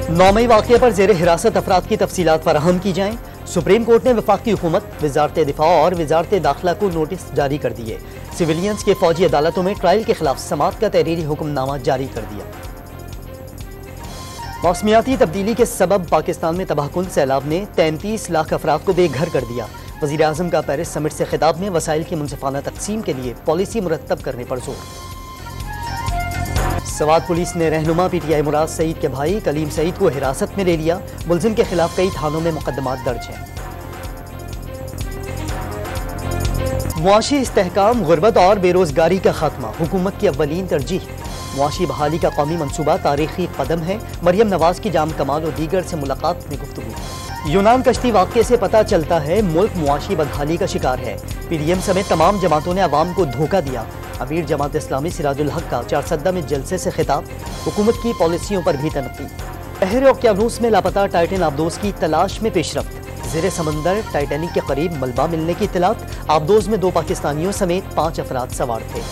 9 मई वाक़े पर ज़ेर हिरासत अफराद की तफसीलात फराहम की जाएँ। सुप्रीम कोर्ट ने वफाकी हुकूमत, वजारत दिफा और वजारत दाखिला को नोटिस जारी कर दिए। सिविलियंस के फौजी अदालतों में ट्रायल के खिलाफ समात का तहरीरी हुक्मनामा जारी कर दिया। मौसमियाती तब्दीली के सबब पाकिस्तान में तबाहकुन सैलाब ने 33 लाख अफराद को बेघर कर दिया। वज़ीर आज़म का पेरिस समिट से खिताब में वसाइल की मुनसिफाना तकसीम के लिए पॉलिसी मुरतब करने पर जोर। सवात पुलिस ने रहनुमा PTI मुराद सईद के भाई कलीम सईद को हिरासत में ले लिया। मुलजिम के खिलाफ कई थानों में मुकदमात दर्ज हैं। मुआशी इस्तेहकाम, गुर्बत और बेरोजगारी का खात्मा हुकूमत की अव्वलीन तरजीह। मुआशी बहाली का कौमी मनसूबा तारीखी कदम है। मरियम नवाज की जाम कमाल और दीगर से मुलाकात में गुफ्तगू। यूनान कश्ती वाक़े से पता चलता है मुल्क मुआशी बदहाली का शिकार है। PDM समेत तमाम जमातों ने अवाम को धोखा दिया। अमीर जमात इस्लामी सिराजुल हक का चारसद्दा में जलसे से खिताब। हुकूमत की पॉलिसियों पर भी तनकीद। बहर ओकियानूस में लापता टाइटन आबदोज की तलाश में पेशरफ्त। ज़ेरे समंदर टाइटैनिक के करीब मलबा मिलने की इत्तलात। आबदोज में 2 पाकिस्तानियों समेत 5 अफराद सवार थे।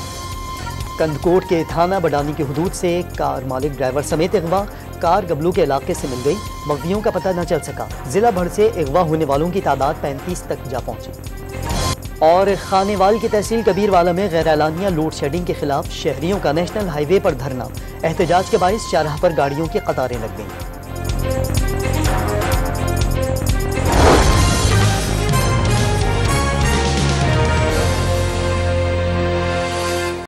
कंदकोट के थाना बडानी की हदूद से कार मालिक ड्राइवर समेत अगवा। कार गबलू के इलाके से मिल गई, मगवियों का पता न चल सका। जिला भर से अगवा होने वालों की तादाद 35 तक जा पहुंची। और खानेवाल की तहसील कबीरवाला में गैर एलानिया लोड शेडिंग के खिलाफ शहरियों का नेशनल हाईवे पर धरना। एहतजाज के बाइस चाराह पर गाड़ियों की कतारें लग गईं।